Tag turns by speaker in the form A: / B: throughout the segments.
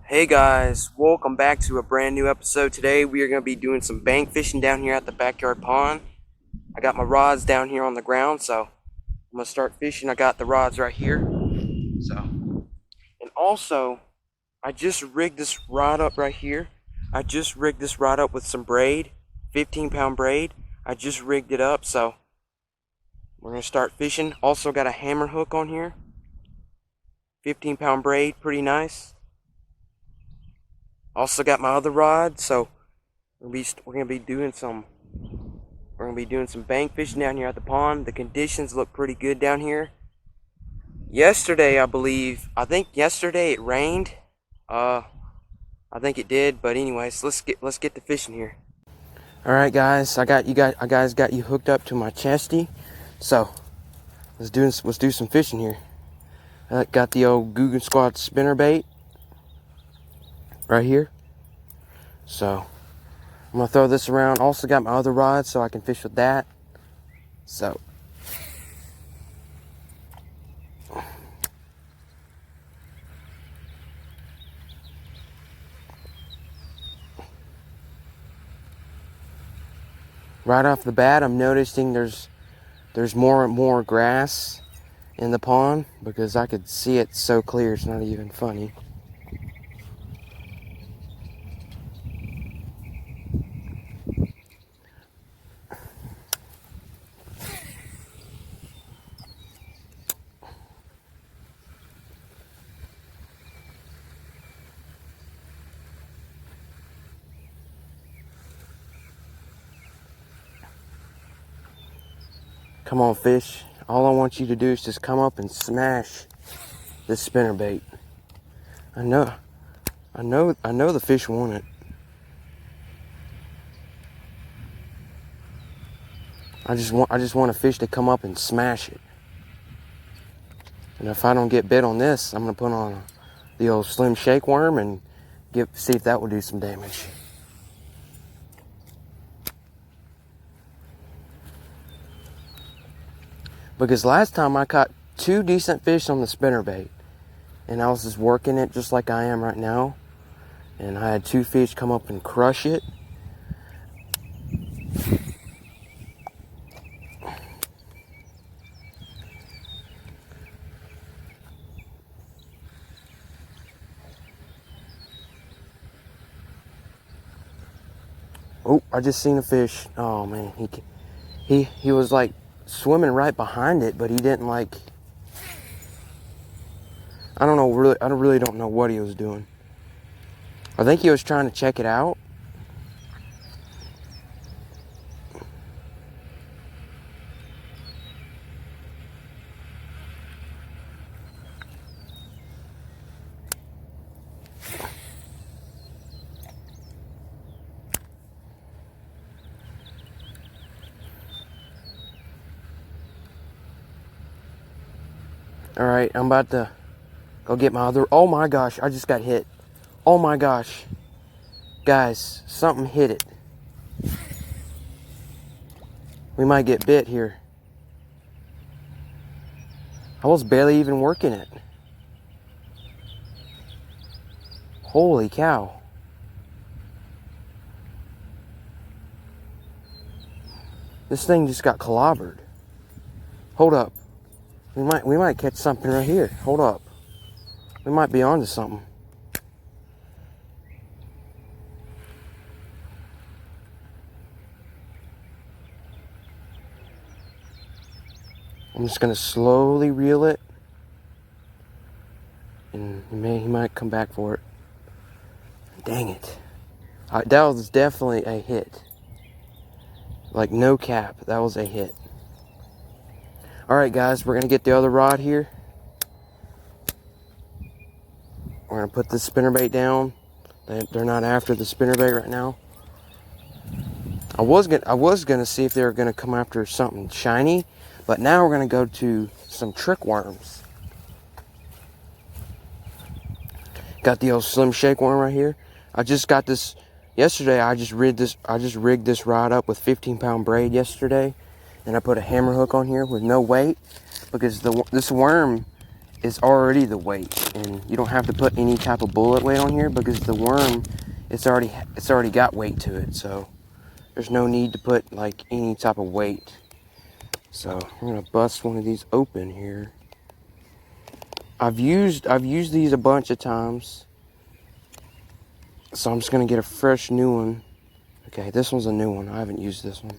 A: Hey guys, welcome back to a brand new episode. Today we are going to be doing some bank fishing down here at the backyard pond. I got my rods down here on the ground, so I'm going to start fishing. I got the rods right here. And also, I just rigged this rod up right here. I just rigged this rod up with some braid, 15-pound braid. I just rigged it up, so we're going to start fishing. Also got a hammer hook on here. 15-pound braid, pretty nice. Also got my other rod, so we're gonna be doing some bank fishing down here at the pond. The conditions look pretty good down here. Yesterday, I think yesterday it rained. I think it did, but anyways, let's get to fishing here. All right, guys, I got you hooked up to my chesty, so let's do some fishing here. I got the old Googan Squad spinner bait right here. So I'm gonna throw this around. Also got my other rod so I can fish with that. So right off the bat, I'm noticing there's more and more grass in the pond because I could see it so clear it's not even funny. Come on, fish. All I want you to do is just come up and smash this spinnerbait. I know the fish want it. I just want a fish to come up and smash it. And if I don't get bit on this, I'm gonna put on the old Slim Shake Worm and see if that will do some damage. Because last time I caught 2 decent fish on the spinnerbait, and I was just working it just like I am right now, and I had 2 fish come up and crush it. Oh, I just seen a fish. Oh man, he was like swimming right behind it, but he didn't like. I don't know. I really don't know what he was doing. I think he was trying to check it out. All right, I'm about to go get my other. Oh my gosh, I just got hit. Oh my gosh. Guys, something hit it. We might get bit here. I was barely even working it. Holy cow. This thing just got clobbered. Hold up. We might catch something right here. Hold up. We might be onto something. I'm just gonna slowly reel it, and he might come back for it. Dang it! That was definitely a hit. Like no cap, that was a hit. All right, guys, we're gonna get the other rod here. We're gonna put the spinnerbait down. They're not after the spinnerbait right now. I was gonna see if they were gonna come after something shiny, but now we're gonna go to some trick worms. Got the old Slim Shake Worm right here. I just got this yesterday. I just rigged this rod up with 15-pound braid yesterday, and I put a hammer hook on here with no weight because this worm is already the weight, and you don't have to put any type of bullet weight on here because the worm, it's already got weight to it, so there's no need to put like any type of weight. So I'm gonna bust one of these open here. I've used these a bunch of times, so I'm just gonna get a fresh new one. Okay, this one's a new one. I haven't used this one.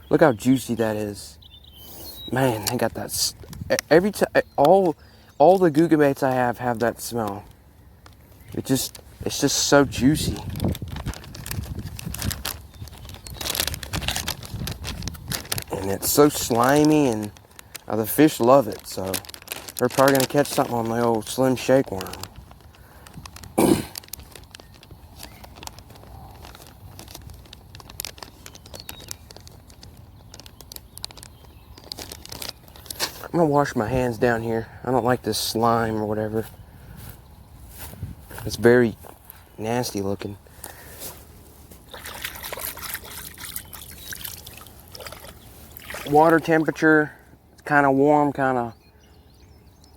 A: Look how juicy that is. Man, they got that. Every time, all the Guga baits I have that smell. It's just so juicy. And it's so slimy, and the fish love it, so they're probably gonna catch something on my old Slim Shake worm. I'm gonna wash my hands down here. I don't like this slime or whatever. It's very nasty looking. Water temperature, it's kind of warm, kind of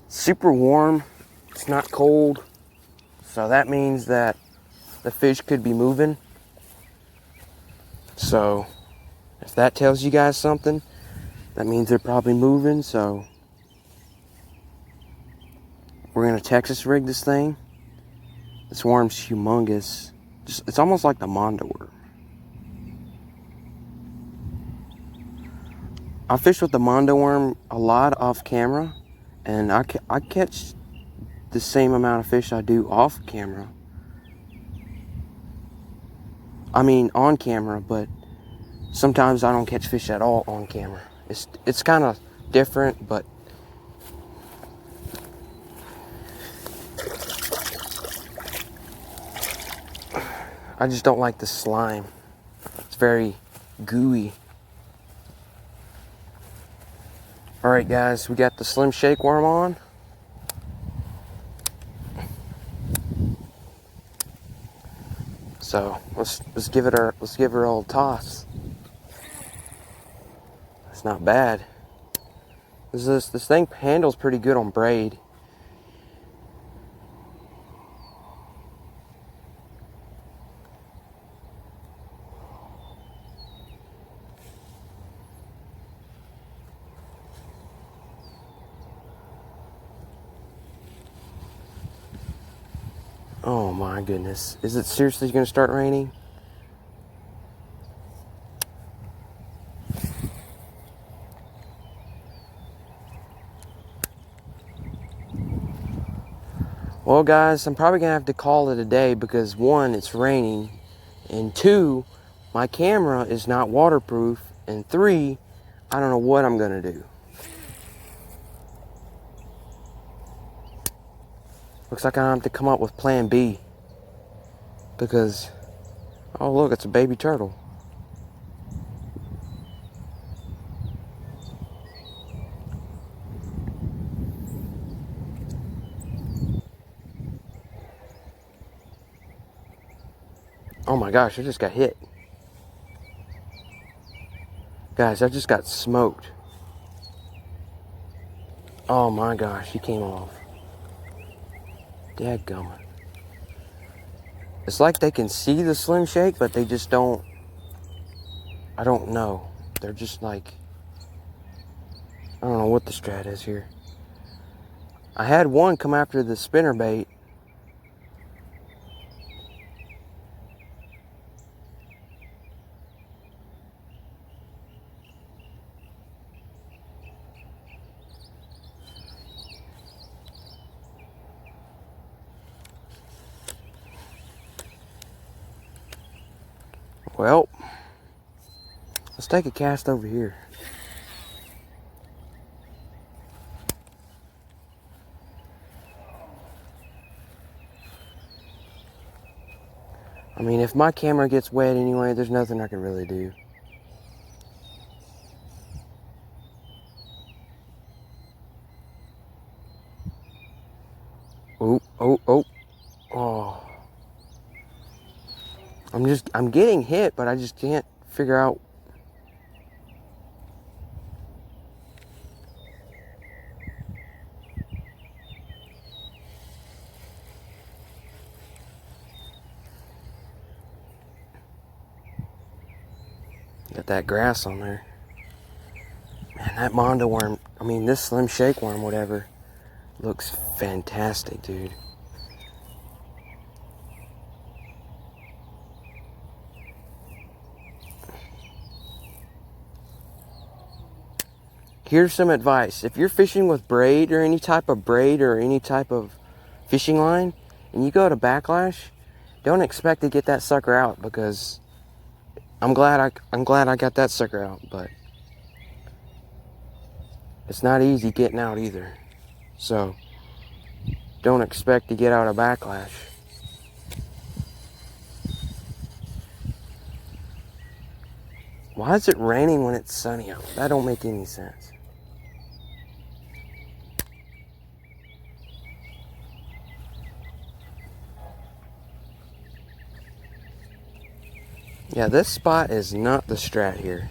A: super warm. It's not cold. So that means that the fish could be moving. So if that tells you guys something, that means they're probably moving. So we're gonna Texas rig this thing. This worm's humongous. It's almost like the Mondo worm. I fish with the Mondo worm a lot off camera, and I catch the same amount of fish I do off camera. I mean on camera, but sometimes I don't catch fish at all on camera. It's kind of different, but I just don't like the slime. It's very gooey. Alright guys, we got the Slim Shake worm on. So let's give it a little toss. It's not bad. This thing handles pretty good on braid. Oh my goodness. Is it seriously going to start raining? Well guys, I'm probably going to have to call it a day because one, it's raining, and two, my camera is not waterproof, and three, I don't know what I'm going to do. Looks like I have to come up with plan B. Because, oh look, it's a baby turtle. Oh my gosh, I just got hit. Guys, I just got smoked. Oh my gosh, he came off. Dadgummit. It's like they can see the Slim Shake, but they just don't. I don't know. They're just like, I don't know what the strat is here. I had one come after the spinner bait. Well, let's take a cast over here. I mean, if my camera gets wet anyway, there's nothing I can really do. Oh. I'm getting hit, but I just can't figure out. Got that grass on there. Man, that Mondo worm, this Slim Shake worm, whatever, looks fantastic, dude. Here's some advice. If you're fishing with braid or any type of fishing line, and you go to backlash, don't expect to get that sucker out, because I'm glad I got that sucker out, but it's not easy getting out either. So don't expect to get out of backlash. Why is it raining when it's sunny out? That don't make any sense. Yeah, this spot is not the strat here.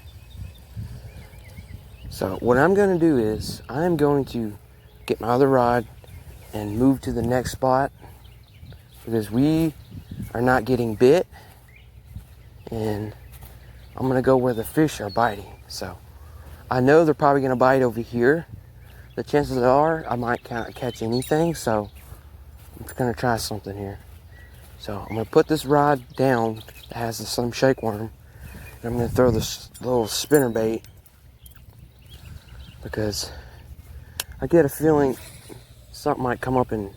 A: So what I'm going to do is I'm going to get my other rod and move to the next spot, because we are not getting bit, and I'm going to go where the fish are biting. So I know they're probably going to bite over here. The chances are I might not catch anything, so I'm going to try something here. So I'm going to put this rod down that has the Slim Shake worm, and I'm going to throw this little spinner bait, because I get a feeling something might come up and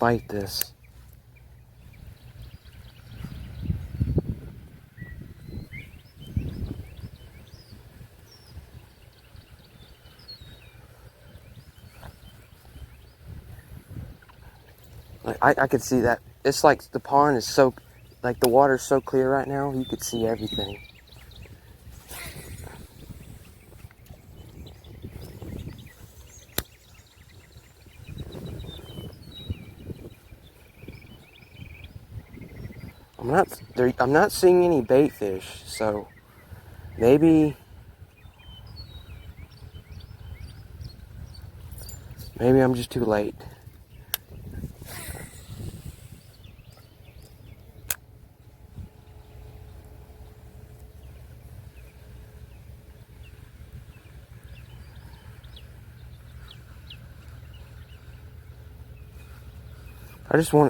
A: bite this. I could see that. It's like the pond is so, like the water's so clear right now, you could see everything. I'm not seeing any bait fish, so maybe I'm just too late.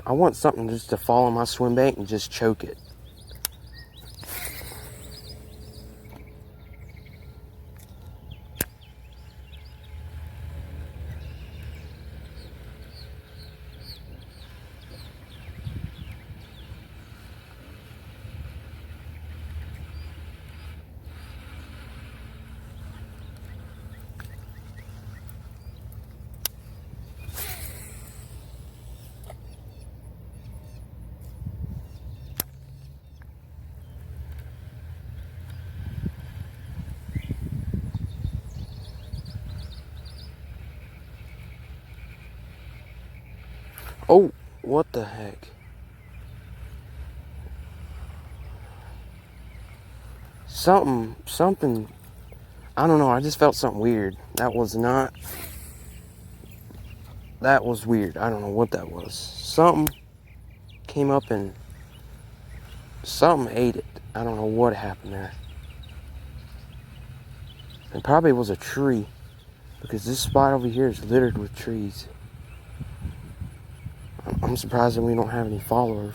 A: I want something just to fall on my swim bait and just choke it. Oh, what the heck? Something, I don't know, I just felt something weird. That was weird. I don't know what that was. Something came up and something ate it. I don't know what happened there. It probably was a tree, because this spot over here is littered with trees. I'm surprised that we don't have any followers.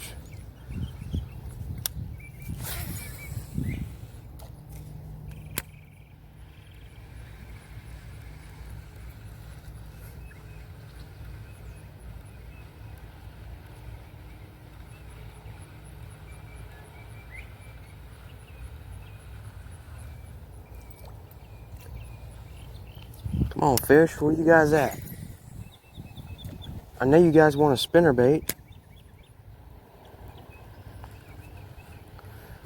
A: Come on, fish, where you guys at? I know you guys want a spinner bait.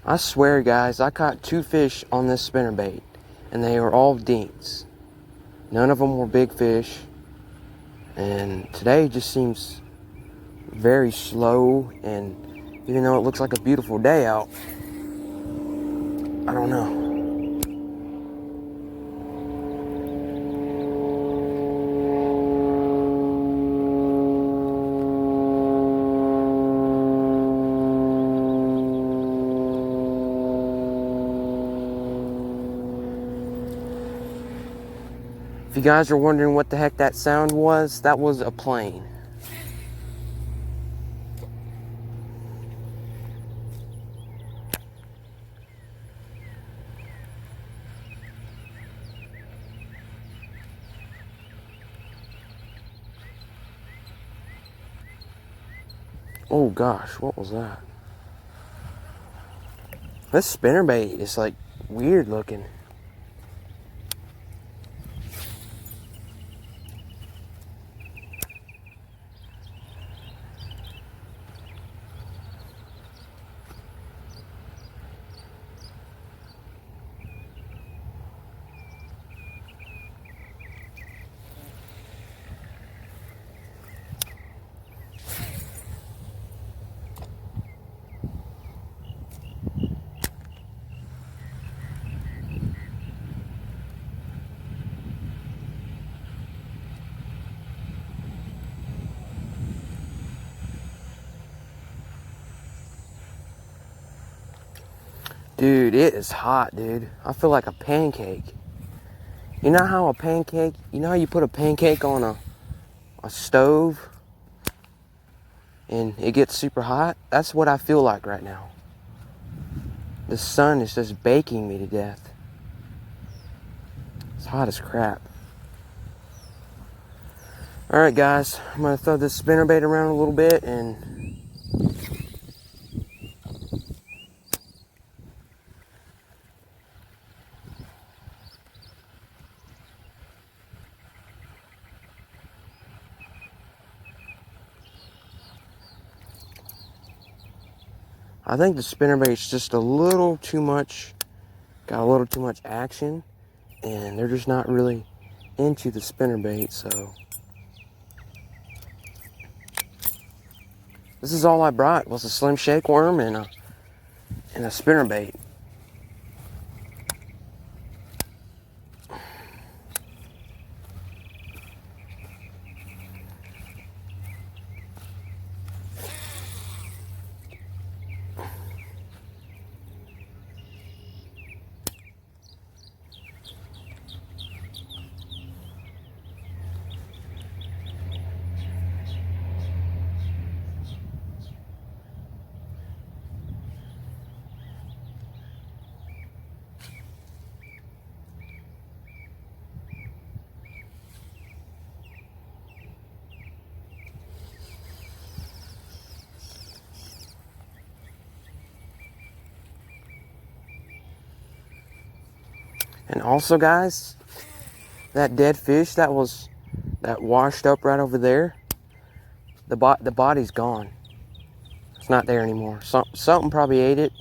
A: I swear, guys, I caught 2 fish on this spinner bait, and they were all dinks. None of them were big fish, and today just seems very slow, and even though it looks like a beautiful day out, I don't know. If you guys are wondering what the heck that sound was, that was a plane. Oh gosh, what was that? This spinnerbait is like weird looking. Dude, it is hot, dude. I feel like a pancake. You know how you put a pancake on a stove and it gets super hot? That's what I feel like right now. The sun is just baking me to death. It's hot as crap. Alright guys, I'm going to throw this spinnerbait around a little bit and I think the spinnerbait's just a little too much, got a little too much action, and they're just not really into the spinnerbait, so. This is all I brought was a slim shake worm and a spinnerbait. And also guys, that dead fish that washed up right over there, the body's gone. It's not there anymore. Something probably ate it.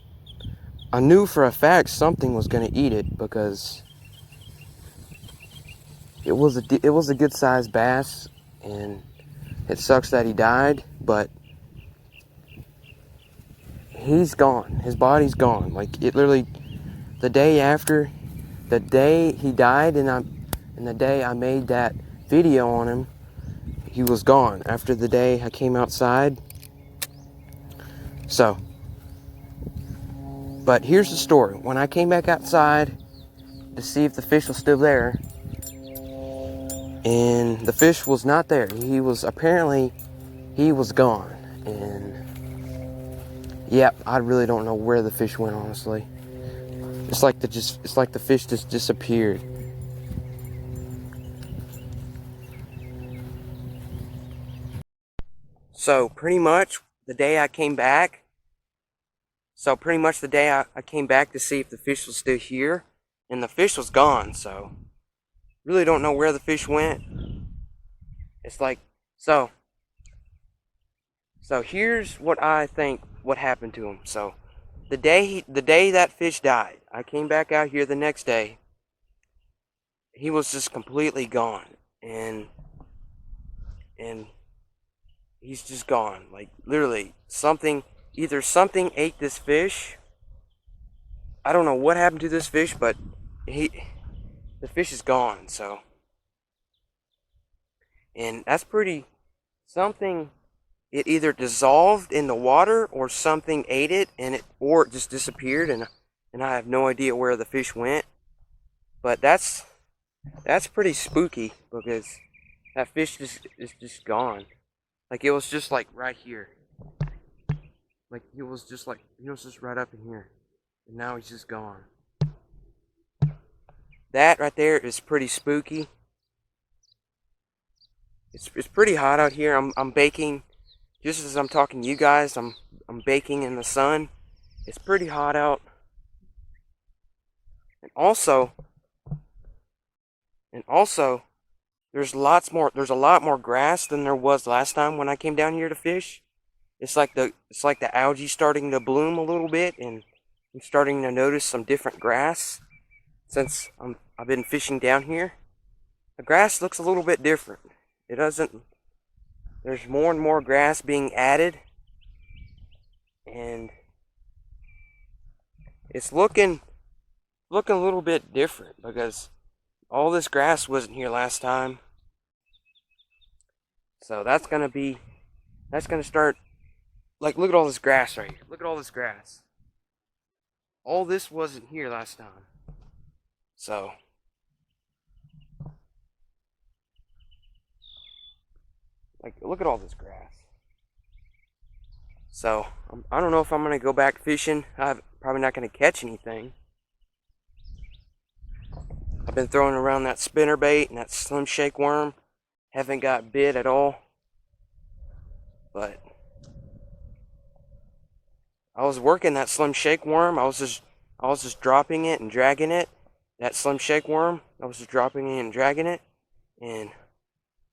A: I knew for a fact something was gonna eat it because it was a good sized bass, and it sucks that he died, but he's gone. His body's gone. Like, it literally, the day he died and the day I made that video on him, he was gone. After the day I came outside. So, but here's the story. When I came back outside to see if the fish was still there, and the fish was not there. He was gone. And yep, I really don't know where the fish went, honestly. It's like the fish just disappeared. So pretty much the day I came back to see if the fish was still here, and the fish was gone. So really don't know where the fish went. It's like, so here's what I think what happened to him. So the day that fish died, I came back out here the next day. He was just completely gone, and he's just gone. Like, literally, either something ate this fish. I don't know what happened to this fish, but the fish is gone. So, and that's pretty something. It either dissolved in the water or something ate it, or it just disappeared, and I have no idea where the fish went. But that's That's pretty spooky because that fish is just gone. Like it was just like right here. Like he was just like he was just right up in here. And now he's just gone. That right there is pretty spooky. It's pretty hot out here. I'm baking just as I'm talking to you guys. I'm baking in the sun. It's pretty hot out. And also there's a lot more grass than there was last time when I came down here to fish. It's like the algae starting to bloom a little bit, and I'm starting to notice some different grass since I've been fishing down here. The grass looks a little bit different. It doesn't. There's more and more grass being added, and it's looking a little bit different because all this grass wasn't here last time. So that's gonna start. Like, look at all this grass right here. Look at all this grass. All this wasn't here last time. So, like, look at all this grass. So, I don't know if I'm going to go back fishing. I'm probably not going to catch anything. I've been throwing around that spinnerbait and that slim shake worm. Haven't got bit at all. But I was working that slim shake worm. I was just dropping it and dragging it. That slim shake worm, I was just dropping it and dragging it. And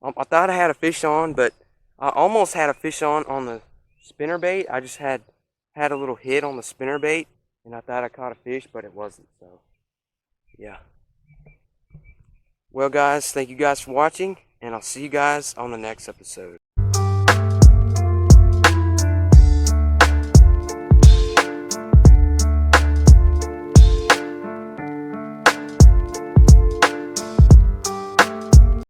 A: I thought I had a fish on, but I almost had a fish on the spinnerbait. I just had a little hit on the spinnerbait, and I thought I caught a fish, but it wasn't. So, yeah. Well, guys, thank you guys for watching, and I'll see you guys on the next episode.